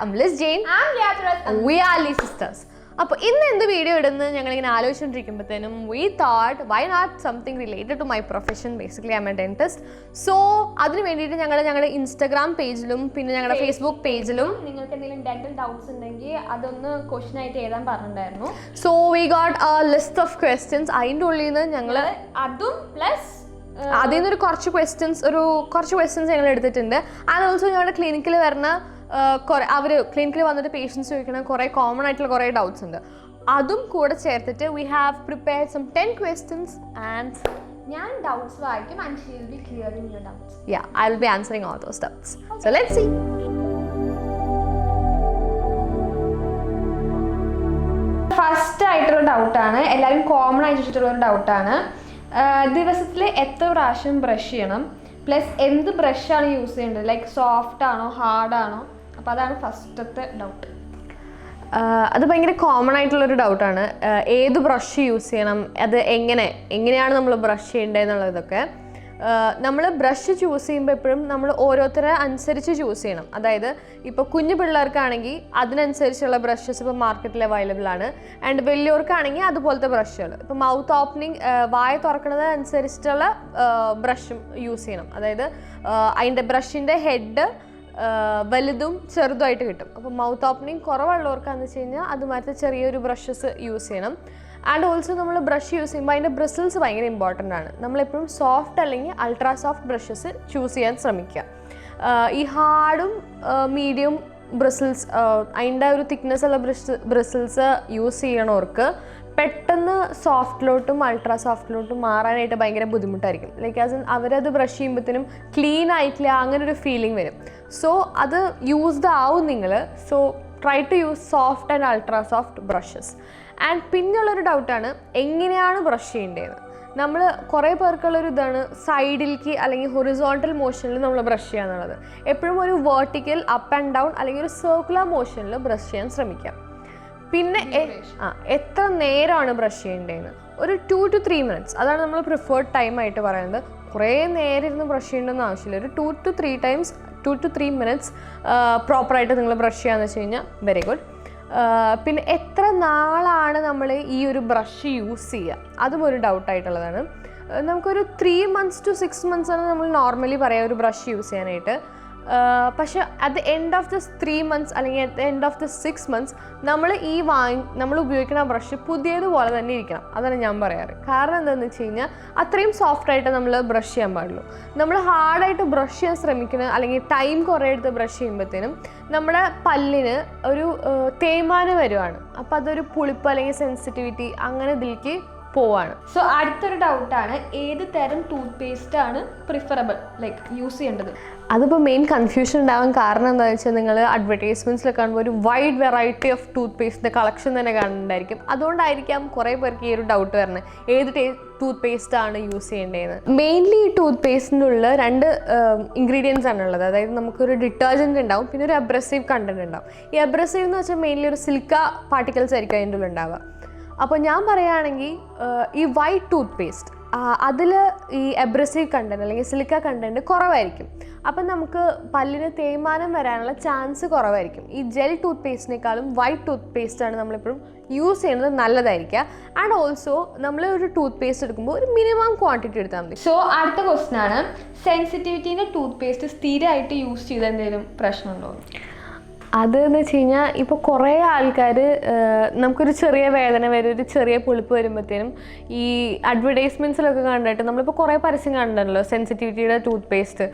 I'm Liz Jane. I'm Leathras. We are Lee Sisters. അപ്പോൾ ഇന്ന് എന്ത് വീഡിയോ ഇടുന്നത് ഞങ്ങളിങ്ങനെ ആലോചിച്ചുകൊണ്ടിരിക്കുമ്പോഴത്തേനും we thought why not something related to my profession. Basically I'm a dentist. So അതിന് വേണ്ടിയിട്ട് ഞങ്ങളുടെ ഇൻസ്റ്റാഗ്രാം പേജിലും പിന്നെ ഞങ്ങളുടെ ഫേസ്ബുക്ക് പേജിലും നിങ്ങൾക്ക് എന്തെങ്കിലും ഡെന്റൽ ഡൗട്ട്സ് ഉണ്ടെങ്കിൽ അതൊന്ന് ക്വസ്റ്റ്യൻ ആയിട്ട് എഴുതാൻ പറഞ്ഞിട്ടുണ്ടായിരുന്നു. So we got a list of questions. അതിൻ്റെ ഉള്ളിൽ നിന്ന് ഞങ്ങൾ അതും പ്ലസ് അതിൽ നിന്നൊരു കുറച്ച് ക്വസ്റ്റ്യൻസ് ഞങ്ങൾ എടുത്തിട്ടുണ്ട്. ആൻഡ് ഓൾസോ ഞങ്ങളുടെ ക്ലിനിക്കിൽ വരുന്ന അവർ ക്ലിനിക്കിൽ വന്നിട്ട് പേഷ്യൻസ് ചോദിക്കുന്ന കുറേ കോമൺ ആയിട്ടുള്ള കുറേ ഡൗട്ട്സ് ഉണ്ട്. അതും കൂടെ ചേർത്തിട്ട് we have prepared some 10 questions and ഞാൻ ഡൗട്ട്സ് വായിക്കും and she will be clearing your doubts. Yeah, I will be answering all those doubts. Okay. So let's see. First ആയിട്ടുള്ള ഡൗട്ടാണ്, എല്ലാവരും കോമൺ ആയിട്ട് ചോദിച്ചിട്ടുള്ള ഒരു ഡൗട്ടാണ്. ദിവസത്തിൽ എത്ര പ്രാവശ്യം ബ്രഷ് ചെയ്യണം, പ്ലസ് എന്ത് ബ്രഷാണ് യൂസ് ചെയ്യേണ്ടത്, ലൈക്ക് സോഫ്റ്റ് ആണോ ഹാർഡ് ആണോ? അപ്പോൾ അതാണ് ഫസ്റ്റത്തെ ഡൗട്ട്. അത് ഭയങ്കര കോമൺ ആയിട്ടുള്ളൊരു ഡൗട്ടാണ്. ഏത് ബ്രഷ് യൂസ് ചെയ്യണം, അത് എങ്ങനെയാണ് നമ്മൾ ബ്രഷ് ചെയ്യേണ്ടതെന്നുള്ളതൊക്കെ. നമ്മൾ ബ്രഷ് ചൂസ് ചെയ്യുമ്പോൾ എപ്പോഴും നമ്മൾ ഓരോരുത്തരെ അനുസരിച്ച് ചൂസ് ചെയ്യണം. അതായത് ഇപ്പോൾ കുഞ്ഞു പിള്ളേർക്കാണെങ്കിൽ അതിനനുസരിച്ചുള്ള ബ്രഷസ് ഇപ്പോൾ മാർക്കറ്റിൽ അവൈലബിൾ ആണ്. ആൻഡ് വലിയവർക്കാണെങ്കിൽ അതുപോലത്തെ ബ്രഷുകൾ, ഇപ്പോൾ മൗത്ത് ഓപ്പണിങ് വായ തുറക്കുന്നത് അനുസരിച്ചിട്ടുള്ള ബ്രഷും യൂസ് ചെയ്യണം. അതായത് അതിൻ്റെ ബ്രഷിൻ്റെ ഹെഡ് വലുതും ചെറുതുമായിട്ട് കിട്ടും. അപ്പോൾ മൗത്ത് ഓപ്പണിങ് കുറവുള്ളവർക്കാന്ന് വെച്ച് കഴിഞ്ഞാൽ അതുമാതിരി ചെറിയൊരു ബ്രഷസ് യൂസ് ചെയ്യണം. ആൻഡ് ഓൾസോ നമ്മൾ ബ്രഷ് യൂസ് ചെയ്യുമ്പോൾ അതിൻ്റെ ബ്രിസിൽസ് ഭയങ്കര ഇമ്പോർട്ടൻ്റ് ആണ്. നമ്മളെപ്പോഴും സോഫ്റ്റ് അല്ലെങ്കിൽ അൾട്രാ സോഫ്റ്റ് ബ്രഷസ് ചൂസ് ചെയ്യാൻ ശ്രമിക്കുക. ഈ ഹാർഡും മീഡിയം ബ്രിസിൽസ് അതിൻ്റെ ഒരു തിക്നെസ് ഉള്ള ബ്രിസിൽസ് യൂസ് ചെയ്യണവർക്ക് പെട്ടെന്ന് സോഫ്റ്റിലോട്ടും അൾട്രാ സോഫ്റ്റിലോട്ടും മാറാനായിട്ട് ഭയങ്കര ബുദ്ധിമുട്ടായിരിക്കും. ലൈക്ക് ആസ് അവരത് ബ്രഷ് ചെയ്യുമ്പോഴത്തേനും ക്ലീൻ ആയിട്ടില്ല, അങ്ങനെ ഒരു ഫീലിംഗ് വരും. സോ അത് യൂസ്ഡ് ആവും നിങ്ങൾ. So try to use soft and ultra soft brushes. And പിന്നുള്ളൊരു ഡൗട്ടാണ് എങ്ങനെയാണ് ബ്രഷ് ചെയ്യേണ്ടത്. നമ്മൾ കുറേ പേർക്കുള്ളൊരു ഇതാണ് സൈഡിലേക്ക് അല്ലെങ്കിൽ ഹൊറിസോണ്ടൽ മോഷനിൽ നമ്മൾ ബ്രഷ് ചെയ്യുക എന്നുള്ളത്. എപ്പോഴും ഒരു വെർട്ടിക്കൽ അപ്പ് ആൻഡ് ഡൗൺ അല്ലെങ്കിൽ ഒരു സർക്കുലർ മോഷനിൽ ബ്രഷ് ചെയ്യാൻ ശ്രമിക്കാം. പിന്നെ എത്ര നേരമാണ് ബ്രഷ് ചെയ്യേണ്ടതെന്ന്, ഒരു 2 to 3 minutes, അതാണ് നമ്മൾ പ്രിഫേർഡ് ടൈം ആയിട്ട് പറയുന്നത്. കുറേ നേരം ഇരുന്ന് ബ്രഷ് ചെയ്യേണ്ടെന്ന് ആവശ്യമില്ല. ഒരു 2 to 3 minutes പ്രോപ്പറായിട്ട് നിങ്ങൾ ബ്രഷ് ചെയ്യാന്ന് വെച്ച് കഴിഞ്ഞാൽ വെരി ഗുഡ്. പിന്നെ എത്ര നാളാണ് നമ്മൾ ഈ ഒരു ബ്രഷ് യൂസ് ചെയ്യുക, അതും ഒരു ഡൗട്ടായിട്ടുള്ളതാണ്. നമുക്കൊരു 3 months to 6 months ആണ് നമ്മൾ നോർമലി പറയുക ഒരു ബ്രഷ് യൂസ് ചെയ്യാനായിട്ട്. പക്ഷേ at the end of this 3 months അല്ലെങ്കിൽ at the end of this 6 months നമ്മൾ ഉപയോഗിക്കുന്ന ബ്രഷ് പുതിയതുപോലെ തന്നെ ഇരിക്കണം. അതാണ് ഞാൻ പറയാറ്. കാരണം എന്താണെന്ന് വെച്ച് കഴിഞ്ഞാൽ അത്രയും സോഫ്റ്റായിട്ട് നമ്മൾ ബ്രഷ് ചെയ്യാൻ പാടുള്ളൂ. നമ്മൾ ഹാർഡായിട്ട് ബ്രഷ് ചെയ്യാൻ ശ്രമിക്കുന്നത് അല്ലെങ്കിൽ ടൈം കുറേ എടുത്ത് ബ്രഷ് ചെയ്യുമ്പോഴത്തേനും നമ്മുടെ പല്ലിന് ഒരു തേയ്മാനം വരുവാണ്. അപ്പോൾ അതൊരു പുളിപ്പ് അല്ലെങ്കിൽ സെൻസിറ്റിവിറ്റി അങ്ങനെ ഇതിലേക്ക് പോവാണ്. സോ അടുത്തൊരു ഡൗട്ടാണ്, ഏത് തരം ടൂത്ത് പേസ്റ്റ് ആണ് പ്രിഫറബിൾ ലൈക്ക് യൂസ് ചെയ്യേണ്ടത്? അതിപ്പോൾ മെയിൻ കൺഫ്യൂഷൻ ഉണ്ടാവാൻ കാരണം എന്താണെന്ന് വെച്ചാൽ നിങ്ങൾ അഡ്വർടൈസ്മെൻറ്റ്സിൽ കാണുമ്പോൾ ഒരു വൈഡ് വെറൈറ്റി ഓഫ് ടൂത്ത് പേസ്റ്റിൻ്റെ കളക്ഷൻ തന്നെ കാണുന്നുണ്ടായിരിക്കും. അതുകൊണ്ടായിരിക്കാം കുറേ പേർക്ക് ഈ ഒരു ഡൗട്ട് വരുന്നത്, ഏത് ടൂത്ത് പേസ്റ്റ് ആണ് യൂസ് ചെയ്യേണ്ടതെന്ന്. മെയിൻലി ഈ ടൂത്ത് പേസ്റ്റിൻ്റെ ഉള്ളിൽ 2 ഇൻഗ്രീഡിയൻസ് ആണുള്ളത്. അതായത് നമുക്കൊരു ഡിറ്റർജൻറ്റ് ഉണ്ടാവും, പിന്നെ ഒരു അബ്രസീവ് കണ്ടൻറ്റ് ഉണ്ടാവും. ഈ അബ്രസീവ് എന്ന് വെച്ചാൽ മെയിൻലി ഒരു സിലിക്ക പാർട്ടിക്കിൾസ് ആയിരിക്കും അതിൻ്റെ ഉള്ളിൽ ഉണ്ടാവുക. അപ്പോൾ ഞാൻ പറയുകയാണെങ്കിൽ ഈ വൈറ്റ് ടൂത്ത് പേസ്റ്റ് അതിൽ ഈ അബ്രസീവ് കണ്ടൻറ്റ് അല്ലെങ്കിൽ സിലിക്ക കണ്ടൻറ്റ് കുറവായിരിക്കും. അപ്പം നമുക്ക് പല്ലിന് തേയ്മാനം വരാനുള്ള ചാൻസ് കുറവായിരിക്കും. ഈ ജെൽ ടൂത്ത് പേസ്റ്റിനേക്കാളും വൈറ്റ് ടൂത്ത് പേസ്റ്റാണ് നമ്മളെപ്പോഴും യൂസ് ചെയ്യുന്നത് നല്ലതായിരിക്കുക. ആൻഡ് ഓൾസോ നമ്മൾ ഒരു ടൂത്ത് പേസ്റ്റ് എടുക്കുമ്പോൾ ഒരു മിനിമം ക്വാണ്ടിറ്റി എടുത്താൽ മതി. സോ അടുത്ത ക്വസ്റ്റ്യൻ ആണ്, സെൻസിറ്റിവിറ്റീൻ്റെ ടൂത്ത് പേസ്റ്റ് സ്ഥിരമായിട്ട് യൂസ് ചെയ്ത എന്തെങ്കിലും പ്രശ്നമുണ്ടോ? അതെന്ന് വെച്ച് കഴിഞ്ഞാൽ ഇപ്പോൾ കുറേ ആൾക്കാർ നമുക്കൊരു ചെറിയ വേദന വരും, ഒരു ചെറിയ പുളിപ്പ് വരുമ്പോഴത്തേനും ഈ അഡ്വർടൈസ്മെൻറ്റ്സിലൊക്കെ കണ്ടിട്ട് നമ്മളിപ്പോൾ കുറേ പരസ്യം കണ്ടിട്ടുണ്ടല്ലോ സെൻസിറ്റിവിറ്റിയുടെ ടൂത്ത് പേസ്റ്റ്,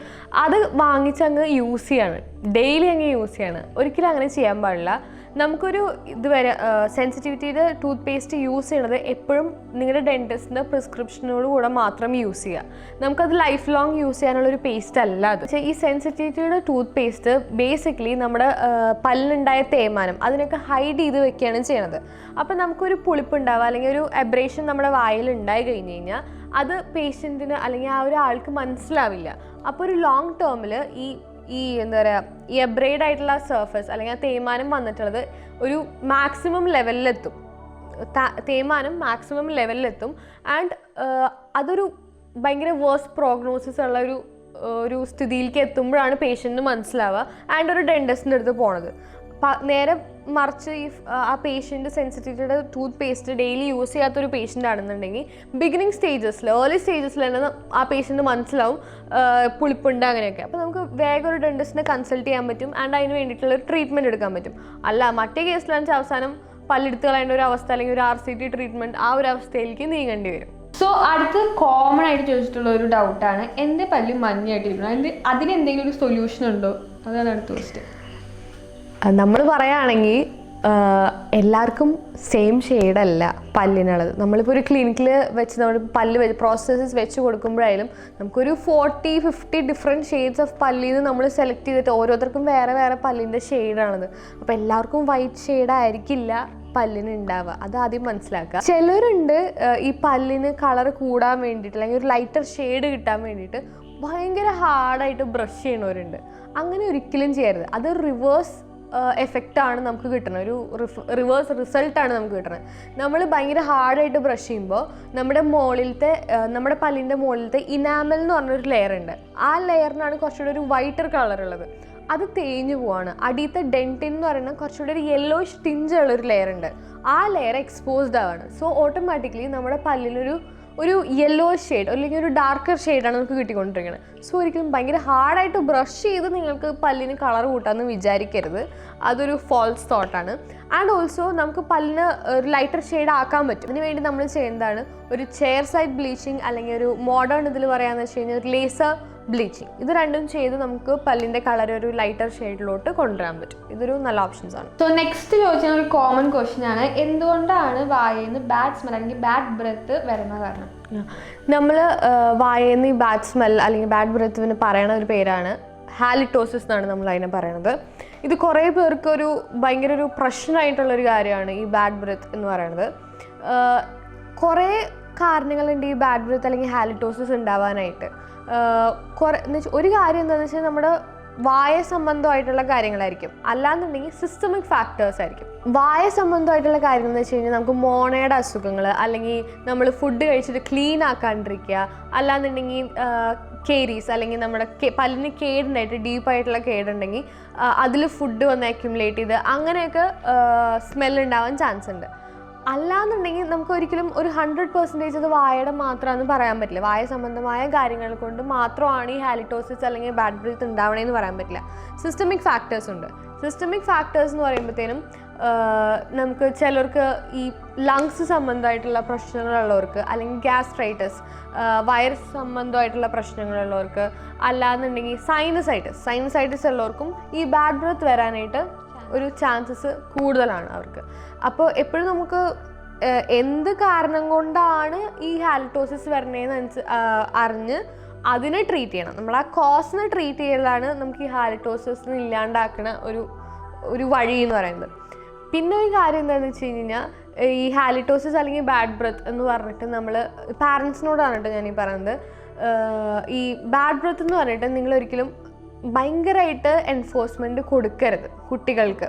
അത് വാങ്ങിച്ച് അങ്ങ് യൂസ് ചെയ്യാണ്, ഡെയിലി അങ്ങ് യൂസ് ചെയ്യാണ്. ഒരിക്കലും അങ്ങനെ ചെയ്യാൻ പാടില്ല. നമുക്കൊരു ഇതുവരെ സെൻസിറ്റിവിറ്റിയുടെ ടൂത്ത് പേസ്റ്റ് യൂസ് ചെയ്യണത് എപ്പോഴും നിങ്ങളുടെ ഡെൻറ്റിസ്റ്റിൻ്റെ പ്രിസ്ക്രിപ്ഷനോട് കൂടെ മാത്രം യൂസ് ചെയ്യുക. നമുക്കത് ലൈഫ് ലോങ് യൂസ് ചെയ്യാനുള്ളൊരു പേസ്റ്റ് അല്ല അത്. പക്ഷേ ഈ സെൻസിറ്റിവിറ്റിയുടെ ടൂത്ത് പേസ്റ്റ് ബേസിക്കലി നമ്മുടെ പല്ലിനുണ്ടായ തേയ്മാനം അതിനൊക്കെ ഹൈഡ് ചെയ്ത് വെക്കുകയാണ് ചെയ്യണത്. അപ്പം നമുക്കൊരു പുളിപ്പുണ്ടാവുക അല്ലെങ്കിൽ ഒരു അബ്രേഷൻ നമ്മുടെ വായിൽ ഉണ്ടായി കഴിഞ്ഞ് കഴിഞ്ഞാൽ അത് പേഷ്യൻറ്റിന് അല്ലെങ്കിൽ ആ ഒരു ആൾക്ക് മനസ്സിലാവില്ല. അപ്പോൾ ഒരു ലോങ് ടേമിൽ എന്താ പറയുക, ഈ അബ്രേഡ് ആയിട്ടുള്ള സർഫസ് അല്ലെങ്കിൽ ആ തേയ്മാനം വന്നിട്ടുള്ളത് ഒരു മാക്സിമം ലെവലിലെത്തും. തേയ്മാനം മാക്സിമം ലെവലിലെത്തും. ആൻഡ് അതൊരു ഭയങ്കര വേഴ്സ് പ്രോഗ്നോസിസ് ഉള്ള ഒരു സ്ഥിതിയിലേക്ക് എത്തുമ്പോഴാണ് പേഷ്യൻറ്റിന് മനസ്സിലാവുക ആൻഡ് ഒരു ഡെൻറ്റിസ്റ്റിൻ്റെ അടുത്ത് പോണത്. നേരെ മറിച്ച് ഈ ആ പേഷ്യൻ്റ് സെൻസിറ്റിവിറ്റിയുടെ ടൂത്ത് പേസ്റ്റ് ഡെയിലി യൂസ് ചെയ്യാത്തൊരു പേഷ്യൻ്റ് ആണെന്നുണ്ടെങ്കിൽ ബിഗിനിങ് സ്റ്റേജസിൽ ഏർലി സ്റ്റേജസിൽ തന്നെ ആ പേഷ്യൻ്റ് മനസ്സിലാവും പുളിപ്പുണ്ട് അങ്ങനെയൊക്കെ. അപ്പോൾ നമുക്ക് വേഗം ഒരു ഡെന്റിസ്റ്റിനെ കൺസൾട്ട് ചെയ്യാൻ പറ്റും ആൻഡ് അതിന് വേണ്ടിയിട്ടുള്ള ഒരു ട്രീറ്റ്മെൻറ്റ് എടുക്കാൻ പറ്റും. അല്ല മറ്റേ കേസിലാണെന്ന് വെച്ചാൽ അവസാനം പല്ലെടുത്ത് കളയേണ്ട ഒരു അവസ്ഥ അല്ലെങ്കിൽ ഒരു RCT ട്രീറ്റ്മെൻറ്റ് ആ ഒരു അവസ്ഥയിലേക്ക് നീങ്ങേണ്ടി വരും. സോ അടുത്ത് കോമൺ ആയിട്ട് ചോദിച്ചിട്ടുള്ള ഒരു ഡൗട്ടാണ്, എൻ്റെ പല്ല് മഞ്ഞായിട്ടിരിക്കണം, അതിനെന്തെങ്കിലും ഒരു സൊല്യൂഷൻ ഉണ്ടോ? അതാണ് അടുത്ത ക്വസ്റ്റ്യൻ. നമ്മൾ പറയുകയാണെങ്കിൽ എല്ലാവർക്കും സെയിം ഷെയ്ഡല്ല പല്ലിനുള്ളത്. നമ്മളിപ്പോൾ ഒരു ക്ലിനിക്കിൽ വെച്ച് നമ്മൾ പല്ല് പ്രോസസ്സസ് വെച്ച് കൊടുക്കുമ്പോഴായാലും നമുക്കൊരു 40-50 ഡിഫറെൻറ്റ് ഷെയ്ഡ്സ് ഓഫ് പല്ലിൽ നിന്ന് നമ്മൾ സെലക്ട് ചെയ്തിട്ട് ഓരോരുത്തർക്കും വേറെ വേറെ പല്ലിൻ്റെ ഷെയ്ഡാണത്. അപ്പോൾ എല്ലാവർക്കും വൈറ്റ് ഷെയ്ഡായിരിക്കില്ല പല്ലിന് ഉണ്ടാവുക, അത് ആദ്യം മനസ്സിലാക്കുക. ചിലരുണ്ട് ഈ പല്ലിന് കളർ കൂടാൻ വേണ്ടിയിട്ട് അല്ലെങ്കിൽ ഒരു ലൈറ്റർ ഷെയ്ഡ് കിട്ടാൻ വേണ്ടിയിട്ട് ഭയങ്കര ഹാർഡായിട്ട് ബ്രഷ് ചെയ്യണവരുണ്ട്. അങ്ങനെ ഒരിക്കലും ചെയ്യരുത്. അത് റിവേഴ്സ് എഫക്റ്റാണ് നമുക്ക് കിട്ടുന്നത്, ഒരു റിവേഴ്സ് റിസൾട്ടാണ് നമുക്ക് കിട്ടുന്നത്. നമ്മൾ ഭയങ്കര ഹാർഡായിട്ട് ബ്രഷ് ചെയ്യുമ്പോൾ നമ്മുടെ പല്ലിൻ്റെ മുകളിലത്തെ ഇനാമൽ എന്ന് പറഞ്ഞൊരു ലെയർ ഉണ്ട്. ആ ലെയറിനാണ് കുറച്ചുകൂടി ഒരു വൈറ്റർ കളർ ഉള്ളത്. അത് തേഞ്ഞു പോവാണ്. അടിയത്തെ ഡെൻറ്റിൻ എന്ന് പറയുന്നത് കുറച്ചുകൂടി ഒരു യെല്ലോയിഷ് ടിഞ്ചുള്ളൊരു ലെയർ ഉണ്ട്. ആ ലെയർ എക്സ്പോസ്ഡ് ആവാണ്. സോ ഓട്ടോമാറ്റിക്കലി നമ്മുടെ പല്ലിനൊരു യെല്ലോ ഷെയ്ഡ് അല്ലെങ്കിൽ ഒരു ഡാർക്കർ ഷെയ്ഡാണ് നമുക്ക് കിട്ടിക്കൊണ്ടിരിക്കുന്നത്. സോ ഒരിക്കലും ഭയങ്കര ഹാർഡായിട്ട് ബ്രഷ് ചെയ്ത് നിങ്ങൾക്ക് പല്ലിന് കളർ കൂട്ടാമെന്ന് വിചാരിക്കരുത്. അതൊരു ഫോൾസ് തോട്ടാണ്. ആൻഡ് ഓൾസോ നമുക്ക് പല്ലിന് ഒരു ലൈറ്റർ ഷെയ്ഡ് ആക്കാൻ പറ്റും. അതിന് വേണ്ടി നമ്മൾ ചെയ്യുന്നതാണ് ഒരു ചെയർ സൈഡ് ബ്ലീച്ചിങ് അല്ലെങ്കിൽ ഒരു മോഡേൺ ഇതിൽ പറയാമെന്ന് വെച്ച് കഴിഞ്ഞാൽ ഒരു ലേസർ ബ്ലീച്ചിങ്. ഇത് രണ്ടും ചെയ്ത് നമുക്ക് പല്ലിൻ്റെ കളർ ഒരു ലൈറ്റർ ഷെയ്ഡിലോട്ട് കൊണ്ടുവരാൻ പറ്റും. ഇതൊരു നല്ല ഓപ്ഷൻസ് ആണ്. സോ നെക്സ്റ്റ് ചോദിച്ചാൽ ഒരു കോമൺ ക്വസ്റ്റ്യൻ ആണ്, എന്തുകൊണ്ടാണ് വായയിൽ നിന്ന് ബാഡ് സ്മെൽ അല്ലെങ്കിൽ ബാഡ് ബ്രെത്ത് വരുന്ന കാരണം? നമ്മൾ വായയിൽ നിന്ന് ഈ ബാഡ് സ്മെൽ അല്ലെങ്കിൽ ബാഡ് ബ്രെത്തിന് പറയണ ഒരു പേരാണ് ഹാലിറ്റോസിസ് എന്നാണ് നമ്മൾ അതിനെ പറയണത്. ഇത് കുറേ പേർക്ക് ഭയങ്കര ഒരു പ്രശ്നമായിട്ടുള്ളൊരു കാര്യമാണ് ഈ ബാഡ് ബ്രെത്ത് എന്ന് പറയുന്നത്. കുറേ കാരണങ്ങളുണ്ട് ഈ ബാഡ് ബ്രെത്ത് അല്ലെങ്കിൽ ഹാലിറ്റോസിസ് ഉണ്ടാവാനായിട്ട്. ഒരു കാര്യം എന്താണെന്ന് വെച്ചാൽ നമ്മുടെ വായ സംബന്ധമായിട്ടുള്ള കാര്യങ്ങളായിരിക്കും, അല്ലാന്നുണ്ടെങ്കിൽ സിസ്റ്റമിക് ഫാക്ടേഴ്സ് ആയിരിക്കും. വായ സംബന്ധമായിട്ടുള്ള കാര്യം എന്ന് വെച്ച് കഴിഞ്ഞാൽ നമുക്ക് മോണയുടെ അസുഖങ്ങൾ, അല്ലെങ്കിൽ നമ്മൾ ഫുഡ് കഴിച്ചിട്ട് ക്ലീൻ ആക്കാണ്ടിരിക്കുക, അല്ലാന്നുണ്ടെങ്കിൽ കേരീസ് അല്ലെങ്കിൽ നമ്മുടെ പല്ലിന് കേടുണ്ടായിട്ട് ഡീപ്പായിട്ടുള്ള കേടുണ്ടെങ്കിൽ അതിൽ ഫുഡ് വന്ന് അക്യുമുലേറ്റ് ചെയ്ത് അങ്ങനെയൊക്കെ സ്മെല്ലുണ്ടാവാൻ ചാൻസ് ഉണ്ട്. അല്ലാന്നുണ്ടെങ്കിൽ നമുക്ക് ഒരിക്കലും ഒരു 100% അത് വായയുടെ മാത്രമാണെന്ന് പറയാൻ പറ്റില്ല. വായ സംബന്ധമായ കാര്യങ്ങൾ കൊണ്ട് മാത്രമാണ് ഈ ഹാലിറ്റോസിസ് അല്ലെങ്കിൽ ബാഡ് ബ്രീത്ത് ഉണ്ടാവണേന്ന് പറയാൻ പറ്റില്ല. സിസ്റ്റമിക് ഫാക്ടേഴ്സ് ഉണ്ട്. സിസ്റ്റമിക് ഫാക്ടേഴ്സ് എന്ന് പറയുമ്പോഴത്തേനും നമുക്ക് ചിലർക്ക് ഈ ലങ്സ് സംബന്ധമായിട്ടുള്ള പ്രശ്നങ്ങളുള്ളവർക്ക്, അല്ലെങ്കിൽ ഗ്യാസ്ട്രൈറ്റിസ് വൈറസ് സംബന്ധമായിട്ടുള്ള പ്രശ്നങ്ങളുള്ളവർക്ക്, അല്ലാന്നുണ്ടെങ്കിൽ സൈനസൈറ്റിസ് ഉള്ളവർക്കും ഈ ബാഡ് ബ്രീത്ത് വരാനായിട്ട് ഒരു ചാൻസസ് കൂടുതലാണ് അവർക്ക്. അപ്പോൾ എപ്പോഴും നമുക്ക് എന്ത് കാരണം കൊണ്ടാണ് ഈ ഹാലിറ്റോസിസ് വരണേന്ന് അറിഞ്ഞ് അതിനെ ട്രീറ്റ് ചെയ്യണം. നമ്മൾ ആ കോസിനെ ട്രീറ്റ് ചെയ്യലാണ് നമുക്ക് ഈ ഹാലിറ്റോസിസിന് ഇല്ലാണ്ടാക്കുന്ന ഒരു വഴി എന്ന് പറയുന്നത്. പിന്നെ ഒരു കാര്യം എന്താണെന്ന് വെച്ച് കഴിഞ്ഞാൽ ഈ ഹാലിറ്റോസിസ് അല്ലെങ്കിൽ ബാഡ് ബ്രെത്ത് എന്ന് പറഞ്ഞിട്ട് നമ്മൾ പാരൻസിനോടാണ് കേട്ടോ ഞാനീ പറയുന്നത്. ഈ ബാഡ് ബ്രെത്ത് എന്ന് പറഞ്ഞിട്ട് നിങ്ങളൊരിക്കലും ഭയങ്കരമായിട്ട് എൻഫോഴ്സ്മെൻറ്റ് കൊടുക്കരുത് കുട്ടികൾക്ക്.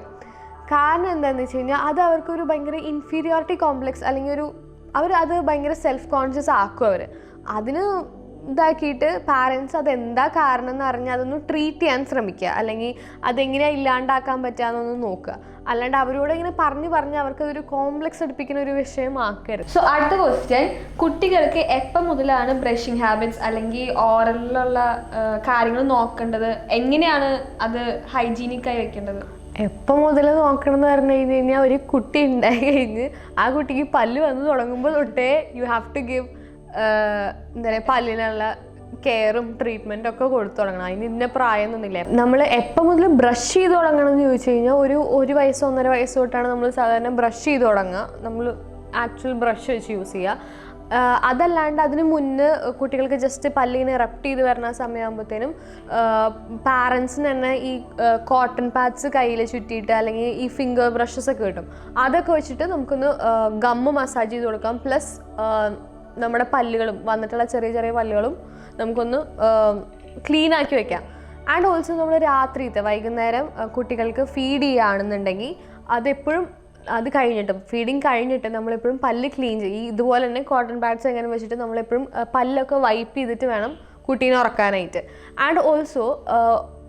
കാരണം എന്താണെന്ന് വെച്ച് കഴിഞ്ഞാൽ അത് അവർക്കൊരു ഭയങ്കര ഇൻഫീരിയോറിറ്റി കോംപ്ലക്സ് അല്ലെങ്കിൽ അത് ഭയങ്കര സെൽഫ് കോൺഷ്യസ് ആക്കും. അതിന് ഇതാക്കിയിട്ട് പാരൻസ് അതെന്താ കാരണം എന്ന് അറിഞ്ഞ് അതൊന്ന് ട്രീറ്റ് ചെയ്യാൻ ശ്രമിക്കുക, അല്ലെങ്കിൽ അതെങ്ങനെയാണ് ഇല്ലാണ്ടാക്കാൻ പറ്റുകയെന്നൊന്ന് നോക്കുക. അല്ലാണ്ട് അവരോട് ഇങ്ങനെ പറഞ്ഞ് അവർക്കതൊരു കോംപ്ലക്സ് എടുപ്പിക്കുന്ന ഒരു വിഷയമാക്കരുത്. സോ അടുത്ത ക്വസ്റ്റ്യൻ, കുട്ടികൾക്ക് എപ്പം മുതലാണ് ബ്രഷിങ് ഹാബിറ്റ്സ് അല്ലെങ്കിൽ ഓറലിലുള്ള കാര്യങ്ങൾ നോക്കേണ്ടത്? എങ്ങനെയാണ് അത് ഹൈജീനിക്കായി വെക്കേണ്ടത്? എപ്പോൾ മുതൽ നോക്കണം എന്ന് പറഞ്ഞു കഴിഞ്ഞാൽ ഒരു കുട്ടി ഉണ്ടായി കഴിഞ്ഞ് ആ കുട്ടിക്ക് പല്ല് വന്ന് തുടങ്ങുമ്പോൾ തൊട്ടേ യു ഹാവ് ടു ഗിവ് എന്താ പറയുക പല്ലിനുള്ള കെയറും ട്രീറ്റ്മെൻറ്റും ഒക്കെ കൊടുത്തു തുടങ്ങണം. അതിന് ഇന്ന പ്രായമൊന്നുമില്ല. നമ്മൾ എപ്പോൾ മുതൽ ബ്രഷ് ചെയ്ത് തുടങ്ങണം എന്ന് ചോദിച്ചു കഴിഞ്ഞാൽ ഒരു വയസ്സോ 1.5 വയസ്സ് തൊട്ടാണ് നമ്മൾ സാധാരണ ബ്രഷ് ചെയ്ത് തുടങ്ങുക. നമ്മൾ ആക്ച്വൽ ബ്രഷ് വെച്ച് യൂസ് ചെയ്യുക. അതല്ലാണ്ട് അതിന് മുന്നേ കുട്ടികൾക്ക് ജസ്റ്റ് പല്ലിനെ റെപ്റ്റ് ചെയ്ത് വരുന്ന സമയമാകുമ്പോഴത്തേനും പാരൻസിന് തന്നെ ഈ കോട്ടൺ പാഡ്സ് കയ്യിൽ ചുറ്റിയിട്ട് അല്ലെങ്കിൽ ഈ ഫിംഗർ ബ്രഷസ് ഒക്കെ കിട്ടും. അതൊക്കെ വെച്ചിട്ട് നമുക്കൊന്ന് ഗമ്മ് മസാജ് ചെയ്ത് കൊടുക്കാം. പ്ലസ് നമ്മുടെ പല്ലുകളും വന്നിട്ടുള്ള ചെറിയ ചെറിയ പല്ലുകളും നമുക്കൊന്ന് ക്ലീൻ ആക്കി വെക്കാം. ആൻഡ് ഓൾസോ നമ്മൾ രാത്രിത്തെ വൈകുന്നേരം കുട്ടികൾക്ക് ഫീഡ് ചെയ്യുകയാണെന്നുണ്ടെങ്കിൽ അതെപ്പോഴും അത് കഴിഞ്ഞിട്ടും ഫീഡിങ് കഴിഞ്ഞിട്ട് നമ്മളെപ്പോഴും പല്ല് ക്ലീൻ ചെയ്യും. ഇതുപോലെ തന്നെ കോട്ടൺ പാഡ്സ് എങ്ങനെ വെച്ചിട്ട് നമ്മളെപ്പോഴും പല്ലൊക്കെ വൈപ്പ് ചെയ്തിട്ട് വേണം കുട്ടീനെ ഉറക്കാനായിട്ട്. ആൻഡ് ഓൾസോ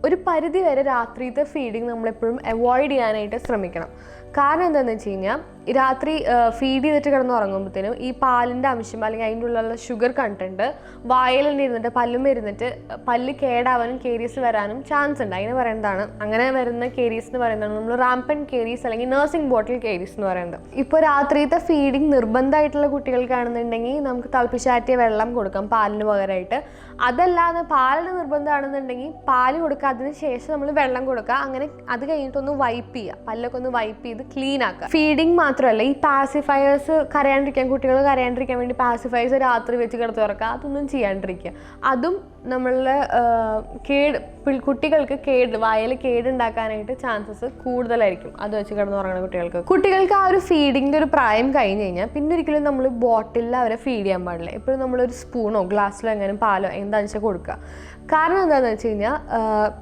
ഒരു പരിധി വരെ രാത്രിയിലത്തെ ഫീഡിങ് നമ്മളെപ്പോഴും അവോയ്ഡ് ചെയ്യാനായിട്ട് ശ്രമിക്കണം. കാരണം എന്താണെന്ന് വെച്ച് കഴിഞ്ഞാൽ രാത്രി ഫീഡ് ചെയ്തിട്ട് കിടന്ന് ഉറങ്ങുമ്പോഴത്തേനും ഈ പാലിൻ്റെ അംശം അല്ലെങ്കിൽ അതിൻ്റെ ഉള്ളിലുള്ള ഷുഗർ കണ്ടൻറ്റ് വായിൽ തന്നെ ഇരുന്നിട്ട് പല്ലും ഇരുന്നിട്ട് പല്ല് കേടാവാനും കേരീസ് വരാനും ചാൻസ് ഉണ്ട്. അതിന് പറയുന്നതാണ് അങ്ങനെ വരുന്ന കേരീസ് എന്ന് പറയുന്നതാണ് നമ്മൾ റാംപൻ കേരീസ് അല്ലെങ്കിൽ നഴ്സിംഗ് ബോട്ടിൽ കേരീസ് എന്ന് പറയുന്നത്. ഇപ്പോൾ രാത്രിയിലത്തെ ഫീഡിങ് നിർബന്ധമായിട്ടുള്ള കുട്ടികൾക്കാണെന്നുണ്ടെങ്കിൽ നമുക്ക് തിളപ്പിച്ചാറ്റിയ വെള്ളം കൊടുക്കാം പാലിന് പകരമായിട്ട്. അതല്ലാതെ പാലിന് നിർബന്ധമാണെന്നുണ്ടെങ്കിൽ പാല് കൊടുക്കുക, അതിന് ശേഷം നമ്മൾ വെള്ളം കൊടുക്കുക. അങ്ങനെ അത് കഴിഞ്ഞിട്ടൊന്ന് വൈപ്പ് ചെയ്യുക, പല്ലൊക്കെ ഒന്ന് വൈപ്പ് ചെയ്ത് ക്ലീൻ ആക്കുക. ഫീഡിങ് മാത്രമല്ല, ഈ പാസിഫയേഴ്സ് കുട്ടികൾ കരയാണ്ടിരിക്കാൻ വേണ്ടി പാസിഫയേഴ്സ് രാത്രി വെച്ച് കിടത്ത് തുറക്കുക, അതൊന്നും ചെയ്യാണ്ടിരിക്കുക. അതും നമ്മളുടെ കുട്ടികൾക്ക് വായിൽ കേടുണ്ടാക്കാനായിട്ട് ചാൻസസ് കൂടുതലായിരിക്കും അത് വെച്ച് കിടന്നുറങ്ങുന്ന കുട്ടികൾക്ക് ആ ഒരു ഫീഡിങ്ങിൻ്റെ ഒരു പ്രായം കഴിഞ്ഞ് കഴിഞ്ഞാൽ പിന്നെ ഒരിക്കലും നമ്മൾ ബോട്ടിലിൽ അവരെ ഫീഡ് ചെയ്യാൻ പാടില്ല. എപ്പോഴും നമ്മളൊരു സ്പൂണോ ഗ്ലാസ്സിലോ എങ്ങനെയും പാലോ എന്താണെന്ന് വെച്ചാൽ കൊടുക്കുക. കാരണം എന്താണെന്ന് വെച്ച് കഴിഞ്ഞാൽ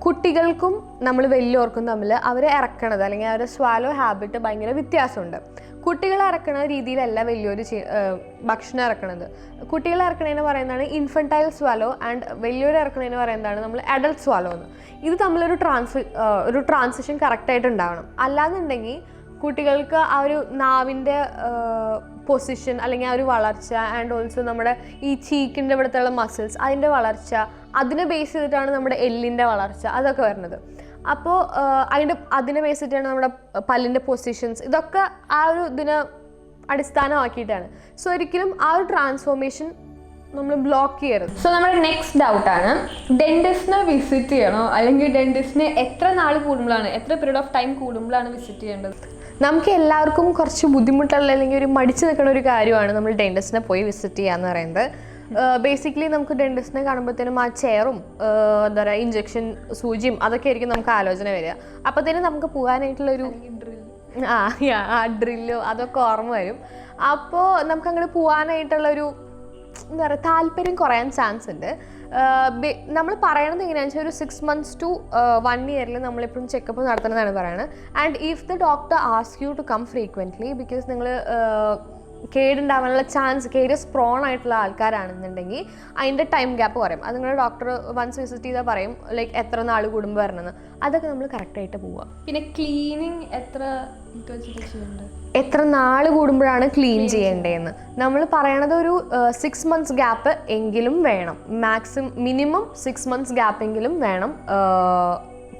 കുട്ടികൾക്കും നമ്മൾ വലിയവർക്കും തമ്മിൽ അവരെ ഇറക്കണത് അല്ലെങ്കിൽ അവരുടെ സ്വാലോ ഹാബിറ്റ് ഭയങ്കര വ്യത്യാസമുണ്ട്. കുട്ടികളെ ഇറക്കണ രീതിയിലല്ല വലിയൊരു ഭക്ഷണം ഇറക്കണത്. കുട്ടികളെ ഇറക്കണേന്ന് പറയുന്നതാണ് ഇൻഫൻറ്റൈൽ സ്വാലോ ആൻഡ് വലിയൊരു ഇറക്കണേന്ന് പറയുന്നതാണ് നമ്മൾ അഡൽട്ട് സ്വാലോ എന്ന്. ഇത് തമ്മിലൊരു ട്രാൻസിഷൻ കറക്റ്റായിട്ട് ഉണ്ടാവണം. അല്ലാന്നുണ്ടെങ്കിൽ കുട്ടികൾക്ക് ആ ഒരു നാവിൻ്റെ പൊസിഷൻ അല്ലെങ്കിൽ ആ ഒരു വളർച്ച ആൻഡ് ഓൾസോ നമ്മുടെ ഈ ചീക്കിൻ്റെ ഇവിടുത്തെയുള്ള മസിൽസ് അതിൻ്റെ വളർച്ച അതിനെ ബേസ് ചെയ്തിട്ടാണ് നമ്മുടെ എല്ലിൻ്റെ വളർച്ച അതൊക്കെ വരുന്നത്. അപ്പോൾ അതിനെ ബേസ് ചെയ്തിട്ടാണ് നമ്മുടെ പല്ലിൻ്റെ പൊസിഷൻസ്, ഇതൊക്കെ ആ ഒരു ഇതിനെ അടിസ്ഥാനമാക്കിയിട്ടാണ്. സോ ഒരിക്കലും ആ ഒരു ട്രാൻസ്ഫോർമേഷൻ നമ്മൾ ബ്ലോക്ക് ചെയ്യരുത്. സോ നമ്മുടെ നെക്സ്റ്റ് ഡൗട്ടാണ്, ഡെന്റിസ്റ്റിനെ വിസിറ്റ് ചെയ്യണോ അല്ലെങ്കിൽ ഡെന്റിസ്റ്റിനെ എത്ര നാൾ കൂടുമ്പോഴാണ്, എത്ര പീരീഡ് ഓഫ് ടൈം കൂടുമ്പോഴാണ് വിസിറ്റ് ചെയ്യേണ്ടത്? നമുക്ക് എല്ലാവർക്കും കുറച്ച് ബുദ്ധിമുട്ടുള്ള അല്ലെങ്കിൽ ഒരു മടിച്ചു നിൽക്കുന്ന ഒരു കാര്യമാണ് നമ്മൾ ഡെന്റിസ്റ്റിനെ പോയി വിസിറ്റ് ചെയ്യുക എന്ന് പറയുന്നത്. ബേസിക്കലി നമുക്ക് ഡെന്റിസ്റ്റിനെ കാണുമ്പോഴത്തേനും ആ ചെയറും എന്താ പറയുക ഇഞ്ചക്ഷൻ സൂചിയും അതൊക്കെ ആയിരിക്കും നമുക്ക് ആലോചന വരിക. അപ്പോഴത്തേനും നമുക്ക് പോകാനായിട്ടുള്ളൊരു ഡ്രില്ലോ അതൊക്കെ ഓർമ്മ വരും. അപ്പോൾ നമുക്ക് അങ്ങോട്ട് പോകാനായിട്ടുള്ളൊരു എന്താ പറയുക താല്പര്യം കുറയാൻ ചാൻസ് ഉണ്ട്. നമ്മൾ പറയണത് എങ്ങനെയാണെന്ന് വെച്ചാൽ ഒരു 6 months to 1 year നമ്മളെപ്പോഴും ചെക്കപ്പ് നടത്തണമെന്നാണ് പറയുന്നത്. And if the doctor ask you to come frequently because നിങ്ങൾ കേടുണ്ടാവാനുള്ള ചാൻസ് കേരിയസ് പ്രോൺ ആയിട്ടുള്ള ആൾക്കാരാണെന്നുണ്ടെങ്കിൽ അതിൻ്റെ ടൈം ഗ്യാപ്പ് കുറയും. അത് നിങ്ങളുടെ ഡോക്ടർ വൺസ് വിസിറ്റ് ചെയ്താൽ പറയും ലൈക്ക് എത്ര നാൾ കൂടുമ്പോൾ വരണമെന്ന്. അതൊക്കെ നമ്മൾ കറക്റ്റായിട്ട് പോവുക. പിന്നെ ക്ലീനിങ് എത്ര നാൾ കൂടുമ്പോഴാണ് ക്ലീൻ ചെയ്യേണ്ടതെന്ന് നമ്മൾ പറയണത് ഒരു 6 months ഗ്യാപ്പ് എങ്കിലും വേണം. മിനിമം 6 months ഗ്യാപ്പ് എങ്കിലും വേണം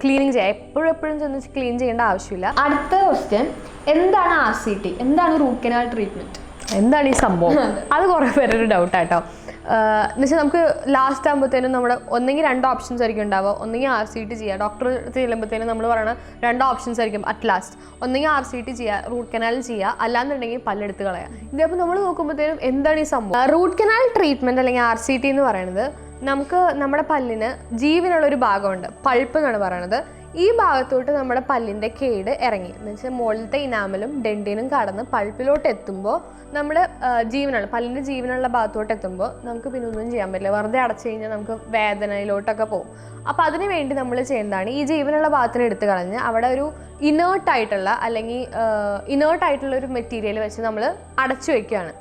ക്ലീനിങ് ചെയ്യാം. എപ്പോഴും ചെന്ന് ക്ലീൻ ചെയ്യേണ്ട ആവശ്യമില്ല. അടുത്ത ക്വസ്റ്റ്യൻ, എന്താണ് RCT, എന്താണ് റൂട്ട് കനാൽ ട്രീറ്റ്മെൻറ്റ്, എന്താണ് ഈ സംഭവം? അത് കുറേ പേരൊരു ഡൗട്ടാട്ടോ. എന്നുവെച്ചാൽ നമുക്ക് ലാസ്റ്റ് ആകുമ്പോഴത്തേനും നമ്മുടെ ഒന്നെങ്കിൽ 2 ഓപ്ഷൻസ് ആയിരിക്കും ഉണ്ടാവുക. ഒന്നെങ്കിൽ RCT ചെയ്യുക, ഡോക്ടർ ചെല്ലുമ്പോഴത്തേനും നമ്മൾ പറയണ 2 ഓപ്ഷൻസ് ആയിരിക്കും അറ്റ് ലാസ്റ്റ്. ഒന്നെങ്കിൽ RCT ചെയ്യുക, റൂട്ട് കനാൽ ചെയ്യുക, അല്ലാന്നുണ്ടെങ്കിൽ പല്ലെടുത്ത് കളയുക. ഇതപ്പോൾ നമ്മൾ നോക്കുമ്പോഴത്തേനും എന്താണ് ഈ സംഭവം? റൂട്ട് കനാൽ ട്രീറ്റ്മെൻറ്റ് അല്ലെങ്കിൽ RCT എന്ന് പറയുന്നത് നമുക്ക് നമ്മുടെ പല്ലിന് ജീവനുള്ളൊരു ഭാഗമുണ്ട്, പൾപ്പ് എന്നാണ് പറയണത്. ഈ ഭാഗത്തോട്ട് നമ്മുടെ പല്ലിൻ്റെ കേട് ഇറങ്ങി എന്ന് വെച്ചാൽ മുകളിലത്തെ ഇനാമലും ഡെൻറ്റിനും കടന്ന് പൾപ്പിലോട്ട് എത്തുമ്പോൾ നമ്മുടെ പല്ലിൻ്റെ ജീവനുള്ള ഭാഗത്തോട്ട് എത്തുമ്പോൾ നമുക്ക് പിന്നെ ഒന്നും ചെയ്യാൻ പറ്റില്ല. വെറുതെ അടച്ചു കഴിഞ്ഞാൽ നമുക്ക് വേദനയിലോട്ടൊക്കെ പോകും. അപ്പോൾ അതിന് വേണ്ടി നമ്മൾ ചെയ്യുന്നതാണ് ഈ ജീവനുള്ള ഭാഗത്തിന് എടുത്ത് കളഞ്ഞ് അവിടെ ഒരു ഇനേർട്ടായിട്ടുള്ള ഒരു മെറ്റീരിയൽ വെച്ച് നമ്മൾ അടച്ചു വയ്ക്കുകയാണ്.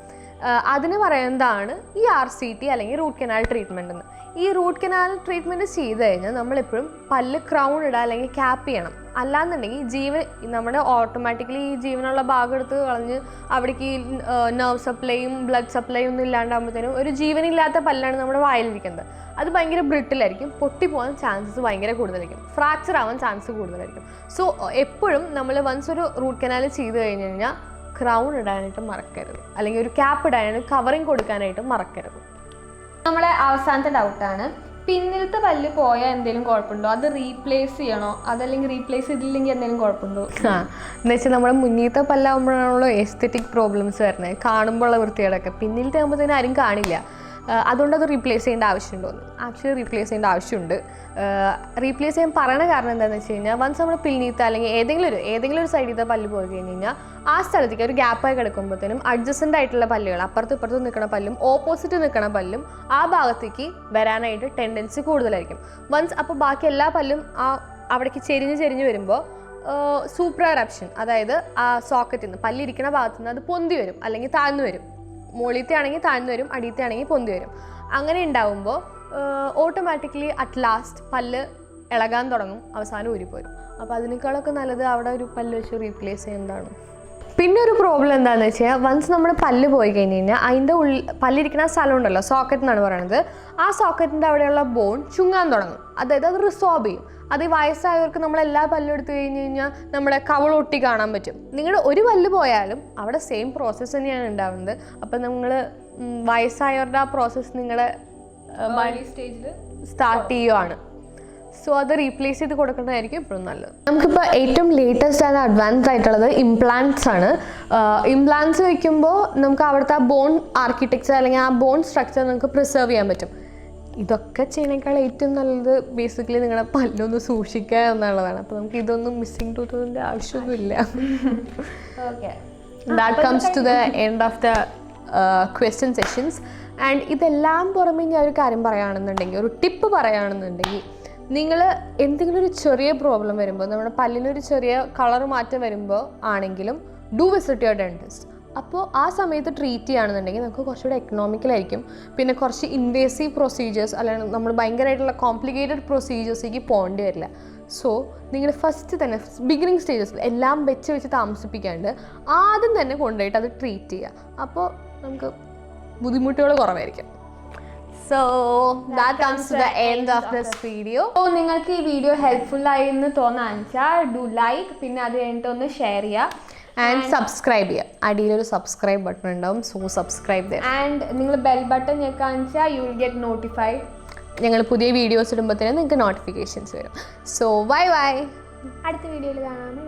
അതിന് പറയുന്നതാണ് ഈ RCT അല്ലെങ്കിൽ റൂട്ട് കനാൽ ട്രീറ്റ്മെൻറ്റ് എന്ന്. ഈ റൂട്ട് കനാൽ ട്രീറ്റ്മെൻറ്റ് ചെയ്ത് കഴിഞ്ഞാൽ നമ്മളെപ്പോഴും പല്ല് ക്രൗൺ ഇടുക അല്ലെങ്കിൽ ക്യാപ്പ് ചെയ്യണം. അല്ലാന്നുണ്ടെങ്കിൽ നമ്മുടെ ഓട്ടോമാറ്റിക്കലി ഈ ജീവനുള്ള ഭാഗം എടുത്ത് കളഞ്ഞ് അവിടേക്ക് നെർവ് സപ്ലൈയും ബ്ലഡ് സപ്ലൈയും ഒന്നും ഇല്ലാണ്ടാകുമ്പോഴത്തേനും ഒരു ജീവനില്ലാത്ത പല്ലാണ് നമ്മുടെ വായിലിരിക്കുന്നത്. അത് ഭയങ്കര ബ്രിട്ടിലായിരിക്കും, പൊട്ടിപ്പോകാൻ ചാൻസസ് ഭയങ്കര കൂടുതലായിരിക്കും, ഫ്രാക്ചർ ആവാൻ ചാൻസ് കൂടുതലായിരിക്കും. സോ എപ്പോഴും നമ്മൾ വൺസ് ഒരു റൂട്ട് കനാൽ ചെയ്ത് കഴിഞ്ഞ് കഴിഞ്ഞാൽ ക്രൗൺ ഇടാനായിട്ട് മറക്കരുത്, അല്ലെങ്കിൽ ഒരു ക്യാപ്പ് ഇടാനായിട്ട് കവറിങ് കൊടുക്കാനായിട്ട് മറക്കരുത്. നമ്മളെ അവസാനത്തെ ഡൗട്ടാണ്, പിന്നിലത്തെ പല്ല് പോയാൽ എന്തെങ്കിലും കുഴപ്പമുണ്ടോ, അത് റീപ്ലേസ് ചെയ്യണോ, അതല്ലെങ്കിൽ റീപ്ലേസ് ചെയ്തില്ലെങ്കിൽ എന്തെങ്കിലും കുഴപ്പമുണ്ടോ? എന്ന് വെച്ചാൽ നമ്മുടെ മുന്നിലത്തെ പല്ലാകുമ്പോഴാണല്ലോ എസ്തെറ്റിക് പ്രോബ്ലംസ് വരുന്നത്, കാണുമ്പോൾ ഉള്ള വൃത്തികളൊക്കെ. പിന്നിലത്തെ ആകുമ്പോഴത്തേനും ആരും കാണില്ല. അതുകൊണ്ട് അത് റീപ്ലേസ് ചെയ്യേണ്ട ആവശ്യമുണ്ടോയെന്ന് ആക്ച്വലി റീപ്ലേസ് ചെയ്യേണ്ട ആവശ്യമുണ്ട്. റീപ്ലേസ് ചെയ്യാൻ പറയണ കാരണം എന്താണെന്ന് വെച്ച് കഴിഞ്ഞാൽ വൺസ് നമ്മൾ പിന്നീത്ത അല്ലെങ്കിൽ ഏതെങ്കിലും ഒരു സൈഡിലത്തെ പല്ല് പോയി കഴിഞ്ഞ് കഴിഞ്ഞാൽ ആ സ്ഥലത്തേക്ക് ഒരു ഗ്യാപ്പായി കിടക്കുമ്പോഴത്തേനും അഡ്ജസ്റ്റൻ്റ് ആയിട്ടുള്ള പല്ലുകൾ അപ്പുറത്തും ഇപ്പുറത്തും നിൽക്കുന്ന പല്ലും ഓപ്പോസിറ്റ് നിൽക്കുന്ന പല്ലും ആ ഭാഗത്തേക്ക് വരാനായിട്ട് ടെൻഡൻസി കൂടുതലായിരിക്കും. വൺസ് അപ്പോൾ ബാക്കി എല്ലാ പല്ലും അവിടേക്ക് ചെരിഞ്ഞ് വരുമ്പോൾ സൂപ്രാ എറപ്ഷൻ, അതായത് ആ സോക്കറ്റിൽ നിന്ന് പല്ലിരിക്കുന്ന ഭാഗത്തു നിന്ന് അത് പൊന്തി വരും അല്ലെങ്കിൽ താഴ്ന്നു വരും. മുകളിലത്തെ ആണെങ്കിൽ താഴ്ന്നു വരും, അടിയത്തെ ആണെങ്കിൽ പൊന്തി വരും. അങ്ങനെ ഉണ്ടാവുമ്പോൾ ഓട്ടോമാറ്റിക്കലി അറ്റ് ലാസ്റ്റ് പല്ല് ഇളകാൻ തുടങ്ങും, അവസാനം ഊരിപ്പോരും. അപ്പോൾ അതിനേക്കാളൊക്കെ നല്ലത് അവിടെ ഒരു പല്ല് വെച്ച് റീപ്ലേസ് ചെയ്യുന്നതാണ്. പിന്നെ ഒരു പ്രോബ്ലം എന്താണെന്ന് വെച്ചാൽ വൺസ് നമ്മുടെ പല്ല് പോയി കഴിഞ്ഞ് കഴിഞ്ഞാൽ അതിൻ്റെ പല്ലിരിക്കുന്ന സ്ഥലം ഉണ്ടല്ലോ, സോക്കറ്റ് എന്നാണ് പറയുന്നത്, ആ സോക്കറ്റിൻ്റെ അവിടെയുള്ള ബോൺ ചുങ്ങാൻ തുടങ്ങും. അതായത് അത് റിസോർബ് ചെയ്യും. അത് ഈ വയസ്സായവർക്ക് നമ്മളെല്ലാ പല്ലും എടുത്തു കഴിഞ്ഞ് കഴിഞ്ഞാൽ നമ്മുടെ കവളൊട്ടി കാണാൻ പറ്റും. നിങ്ങളുടെ ഒരു പല്ല് പോയാലും അവിടെ സെയിം പ്രോസസ്സ് തന്നെയാണ് ഉണ്ടാവുന്നത്. അപ്പം നിങ്ങൾ വയസ്സായവരുടെ ആ പ്രോസസ്സ് നിങ്ങളുടെ സ്റ്റേജിൽ സ്റ്റാർട്ട് ചെയ്യുവാണ്. സോ അത് റീപ്ലേസ് ചെയ്ത് കൊടുക്കുന്നതായിരിക്കും ഇപ്പോഴും നല്ലത്. നമുക്കിപ്പോൾ ഏറ്റവും ലേറ്റസ്റ്റ് ആൻഡ് അഡ്വാൻസ്ഡ് ആയിട്ടുള്ളത് ഇംപ്ലാന്റ്സ് ആണ്. ഇംപ്ലാന്റ്സ് വയ്ക്കുമ്പോൾ നമുക്ക് അവിടുത്തെ ആ ബോൺ ആർക്കിടെക്ചർ അല്ലെങ്കിൽ ആ ബോൺ സ്ട്രക്ചർ നമുക്ക് പ്രിസർവ് ചെയ്യാൻ പറ്റും. ഇതൊക്കെ ചെയ്യണേക്കാൾ ഏറ്റവും നല്ലത് ബേസിക്കലി നിങ്ങളുടെ പല്ലൊന്ന് സൂക്ഷിക്കുക എന്നുള്ളതാണ്. അപ്പോൾ നമുക്ക് ഇതൊന്നും മിസ്സിംഗ് ടൂത്തിൻ്റെ ആവശ്യമൊന്നുമില്ല. Okay, that comes to the end of the question sessions. And ഇതെല്ലാം പുറമേ ഞാൻ ഒരു കാര്യം പറയുകയാണെന്നുണ്ടെങ്കിൽ, ഒരു ടിപ്പ് പറയുകയാണെന്നുണ്ടെങ്കിൽ, നിങ്ങൾ എന്തെങ്കിലും ഒരു ചെറിയ പ്രോബ്ലം വരുമ്പോൾ, നമ്മുടെ പല്ലിനൊരു ചെറിയ കളർ മാറ്റം വരുമ്പോൾ ആണെങ്കിലും ഡു വിസിറ്റ് യുവർ ഡെന്റിസ്റ്റ്. അപ്പോൾ ആ സമയത്ത് ട്രീറ്റ് ചെയ്യുകയാണെന്നുണ്ടെങ്കിൽ നമുക്ക് കുറച്ചുകൂടെ എക്കണോമിക്കലായിരിക്കും. പിന്നെ കുറച്ച് ഇൻവേസീവ് പ്രൊസീജിയേഴ്സ് അല്ലെങ്കിൽ നമ്മൾ ഭയങ്കരമായിട്ടുള്ള കോംപ്ലിക്കേറ്റഡ് പ്രൊസീജിയേഴ്സിലേക്ക് പോകേണ്ടി വരില്ല. സോ നിങ്ങൾ ഫസ്റ്റ് തന്നെ ബിഗിനിങ് സ്റ്റേജസിൽ എല്ലാം വെച്ച് താമസിപ്പിക്കാണ്ട് ആദ്യം തന്നെ കൊണ്ടുപോയിട്ട് അത് ട്രീറ്റ് ചെയ്യുക. അപ്പോൾ നമുക്ക് ബുദ്ധിമുട്ടുകൾ കുറവായിരിക്കും. So that comes to the end of this video. So നിങ്ങൾക്ക് ഈ വീഡിയോ ഹെൽപ്ഫുൾ ആയി എന്ന് തോന്നാന്ന് വെച്ചാൽ ഡു ലൈക്ക്, പിന്നെ അത് കഴിഞ്ഞിട്ട് ഒന്ന് ഷെയർ ചെയ്യുക ആൻഡ് സബ്സ്ക്രൈബ് ചെയ്യുക. അടിയിലൊരു സബ്സ്ക്രൈബ് ബട്ടൺ ഉണ്ടാവും. സോ സബ്സ്ക്രൈബ് ചെയ്യുക. ആൻഡ് നിങ്ങൾ ബെൽ ബട്ടൺ ഞെക്കാന്ന് വെച്ചാൽ യു വിൽ ഗെറ്റ് നോട്ടിഫൈഡ്. ഞങ്ങൾ പുതിയ വീഡിയോസ് ഇടുമ്പോൾ തന്നെ നിങ്ങൾക്ക് നോട്ടിഫിക്കേഷൻസ് വരും. So bye bye. അടുത്ത വീഡിയോയിൽ കാണാം.